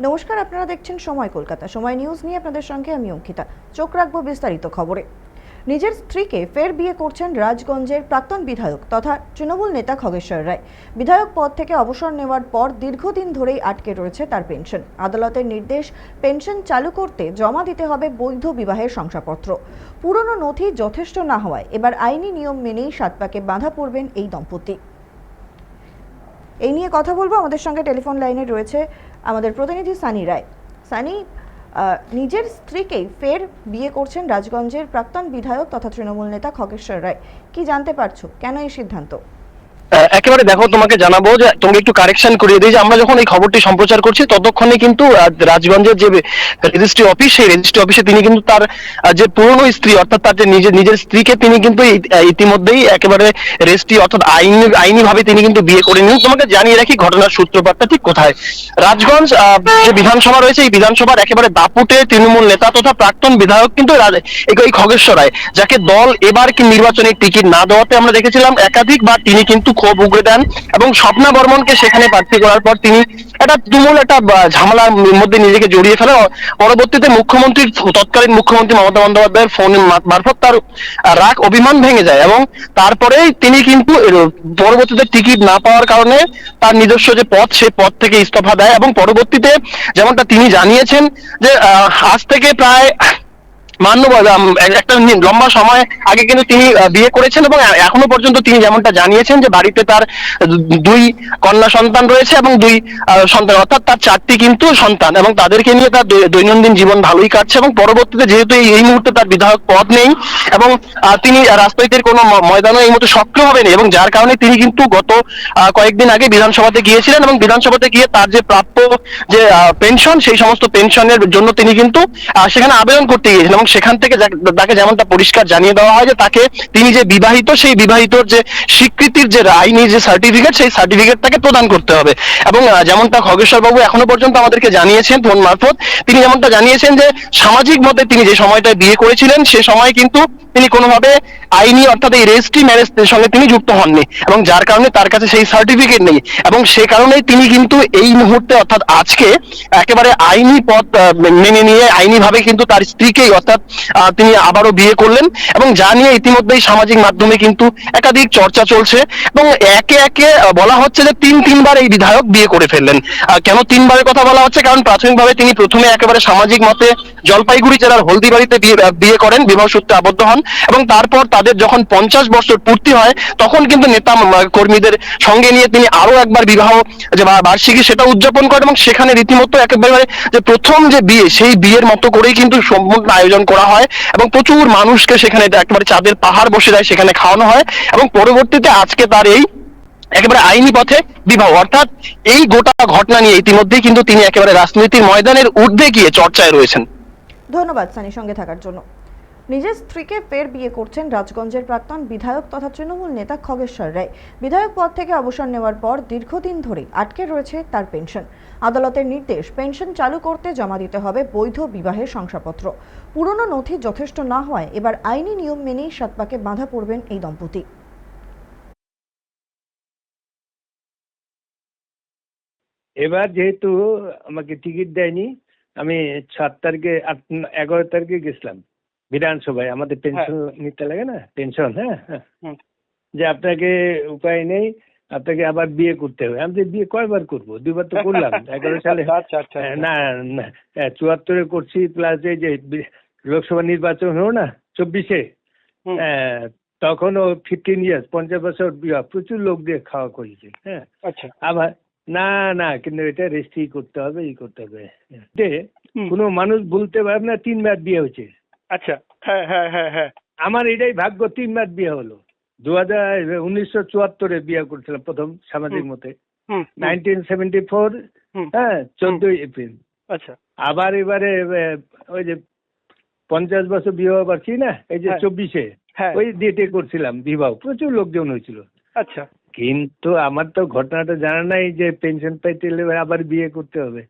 নমস্কার, আপনারা দেখছেন সময় কলকাতা। সময় নিউজ নিয়ে আপনাদের সঙ্গে আমি অঙ্কিতা। চোখ রাখবো বিস্তারিত খবরে। নিজের স্ত্রীকে ফের বিয়ে করছেন রাজগঞ্জের প্রাক্তন বিধায়ক তথা তৃণমূল নেতা খগেশ্বর রায়। বিধায়ক পদ থেকে অবসর নেওয়ার পর দীর্ঘদিন ধরেই আটকে রয়েছে তার পেনশন। আদালতের নির্দেশ, পেনশন চালু করতে জমা দিতে হবে বৈধ বিবাহের শংসাপত্র। পুরনো নথি যথেষ্ট না হওয়ায় এবার আইনি নিয়ম মেনেই সাত পাকে বাঁধা পড়বেন এই দম্পতি। এই নিয়ে কথা বলবো। আমাদের সঙ্গে টেলিফোন লাইনে রয়েছে আমাদের প্রতিনিধি সানি রায়। সানি, নিজের স্ত্রীকেই ফের বিয়ে করছেন রাজগঞ্জের প্রাক্তন বিধায়ক তথা তৃণমূল নেতা খগেশ্বর রায়। কি জানতে পারছো, কেন এই সিদ্ধান্ত? একেবারে দেখো, তোমাকে জানাবো যে তোমাকে একটু কারেকশন করিয়ে দিই যে আমরা যখন এই খবরটি সম্প্রচার করছি ততক্ষণে কিন্তু রাজগঞ্জের যে রেজিস্ট্রি অফিস, সেই রেজিস্ট্রি অফিসে তিনি কিন্তু তার যে পুরনো স্ত্রী অর্থাৎ তার যে নিজের স্ত্রীকে তিনি কিন্তু ইতিমধ্যেই একেবারে রেজিস্ট্রি অর্থাৎ আইনি ভাবে তিনি কিন্তু বিয়ে করে নিন। তোমাকে জানিয়ে রাখি ঘটনার সূত্রপাতটা ঠিক কোথায়। রাজগঞ্জ যে বিধানসভা রয়েছে, এই বিধানসভার একেবারে দাপুটে তৃণমূল নেতা তথা প্রাক্তন বিধায়ক কিন্তু এই খগেশ্বর রায়, যাকে দল এবার কি নির্বাচনের টিকিট না দেওয়াতে আমরা দেখেছিলাম একাধিকবার তিনি কিন্তু ক্ষোভ উগড়ে দেন এবং স্বপ্না বর্মনকে সেখানে প্রার্থী করার পর তিনি তুমুল একটা ঝামেলার মধ্যে নিজেকে জড়িয়ে ফেলে। পরবর্তীতে তৎকালীন মুখ্যমন্ত্রী মমতা বন্দ্যোপাধ্যায়ের ফোন মারফত তার রাগ অভিমান ভেঙে যায় এবং তারপরেই তিনি কিন্তু পরবর্তীতে টিকিট না পাওয়ার কারণে তার নিজস্ব যে পদ, সেই পদ থেকে ইস্তফা দেয় এবং পরবর্তীতে যেমনটা তিনি জানিয়েছেন যে আজ থেকে প্রায় একটা লম্বা সময় আগে কিন্তু তিনি বিয়ে করেছেন এবং এখনো পর্যন্ত তিনি যেমনটা জানিয়েছেন যে বাড়িতে তার দুই কন্যা সন্তান রয়েছে এবং দুই সন্তান অর্থাৎ তার চারটি কিন্তু সন্তান, এবং তাদেরকে নিয়ে তার দৈনন্দিন জীবন ভালোই কাটছে। এবং পরবর্তীতে যেহেতু এই মুহূর্তে তার বিধায়ক পদ নেই এবং তিনি রাজনীতির কোনো ময়দানে এই মুহূর্তে সক্রিয় হবেন, এবং যার কারণে তিনি কিন্তু গত কয়েকদিন আগে বিধানসভাতে গিয়েছিলেন এবং বিধানসভাতে গিয়ে তার যে প্রাপ্য যে পেনশন, সেই সমস্ত পেনশনের জন্য তিনি কিন্তু সেখানে আবেদন করতে গিয়েছিলেন এবং সেখান থেকে তাকে যেমনটা পরিষ্কার জানিয়ে দেওয়া হয় যে তাকে তিনি যে বিবাহিত, সেই বিবাহিতর যে স্বীকৃতির যে আইনি যে সার্টিফিকেট, সেই সার্টিফিকেট তাকে প্রদান করতে হবে। এবং যেমনটা খগেশ্বর বাবু এখনো পর্যন্ত আমাদেরকে জানিয়েছেন ফোন মারফত, তিনি যেমনটা জানিয়েছেন যে সামাজিক মতে তিনি যে সময়টায় বিয়ে করেছিলেন সে সময় কিন্তু তিনি কোনোভাবে আইনি অর্থাৎ এই রেজিস্ট্রি ম্যারেজের সঙ্গে তিনি যুক্ত হননি এবং যার কারণে তার কাছে সেই সার্টিফিকেট নেই এবং সে কারণেই তিনি কিন্তু এই মুহূর্তে অর্থাৎ আজকে একেবারে আইনি পথ মেনে নিয়ে আইনি ভাবে কিন্তু তার স্ত্রীকেই অর্থাৎ তিনি আবারও বিয়ে করলেন এবং যা নিয়ে ইতিমধ্যেই সামাজিক মাধ্যমে কিন্তু একাধিক চর্চা চলছে এবং একে একে বলা হচ্ছে যে তিনবার এই বিধায়ক বিয়ে করে ফেললেন। কেন তিনবারের কথা বলা হচ্ছে? কারণ প্রাথমিকভাবে তিনি প্রথমে একেবারে সামাজিক মতে জলপাইগুড়ি জেলার হলদিবাড়িতে বিয়ে করেন, বিবাহ সূত্রে আবদ্ধ হন এবং তারপর তাদের যখন 50 বছর পূর্তি হয় তখন কিন্তু নেতা কর্মীদের সঙ্গে নিয়ে তিনি আরো একবার বিবাহ যে বার্ষিকী সেটা উদযাপন করেন এবং সেখানে রীতিমতো একেবারে যে প্রথম যে বিয়ে, সেই বিয়ের মতো করেই কিন্তু সম্পূর্ণ আয়োজন করা হয় এবং প্রচুর মানুষকে সেখানে একেবারে চাঁদের পাহাড় বসে যায়, সেখানে খাওয়ানো হয় এবং পরবর্তীতে আজকে তার এই একেবারে আইনি পথে বিবাহ। অর্থাৎ এই গোটা ঘটনা নিয়ে ইতিমধ্যেই কিন্তু তিনি একেবারে রাজনীতির ময়দানের ঊর্ধ্বে গিয়ে চর্চায় রয়েছেন। ধন্যবাদ সানি সঙ্গে থাকার জন্য। নিজের স্ত্রীকে ফের বিয়ে করছেন রাজগঞ্জের প্রাক্তন বিধায়ক তথা তৃণমূল নেতা খগেশ্বর রায়। বিধায়ক পদ থেকে অবসর নেওয়ার পর দীর্ঘদিন ধরে আটকে রয়েছে তার পেনশন। আদালতের নির্দেশ, পেনশন চালু করতে জমা দিতে হবে বৈধ বিবাহের শংসাপত্র। পুরনো নথি যথেষ্ট না হওয়ায় এবার আইনি নিয়ম মেনেই সাত পাকে বাঁধা পড়বেন এই দম্পতি। এবার যেহেতু আমাকে টিকিট দেয়নি, আমি 7 তারিখে 11 তারিখে গেছিলাম বিধানসভায়, আমাদের পেনশন নিতে লাগে না, পেনশন। হ্যাঁ, যে আপনাকে উপায় নেই, আপনাকে আবার বিয়ে করতে হবে। আমি যে বিয়ে কয়বার করবো? 2বার তো করলাম 11 সালে। না 74-এ করছি, প্লাস এই যে লোকসভা নির্বাচন হলো না 24-এ, তখনও 15 ইয়ার্স 50 বছর বিয়ে, প্রচুর লোক দিয়ে খাওয়া করেছে। হ্যাঁ, আচ্ছা। আবার না কিন্তু এটা রেজিস্ট্রি করতে হবে, করতে হবে। কোনো মানুষ বলতে পারবে না 3বার বিয়ে হয়েছে। আচ্ছা, হ্যাঁ, আমার এটাই ভাগ্য, 3বার বিয়ে হলো। 1974-এ বিয়ে করেছিলাম প্রথম সামাজিক মতে, 1974, হ্যাঁ, 14 এপ্রিল। আচ্ছা, আবার এবারে ওই যে 50 বছর বিবাহ বার্ষিকী না, এই যে 24-এ, ওই ডেটে করছিলাম বিবাহ, প্রচুর লোকজন হয়েছিল। আচ্ছা, কিন্তু আমার তো ঘটনাটা জানা নাই যে পেনশন পাইতে হলে আবার বিয়ে করতে হবে।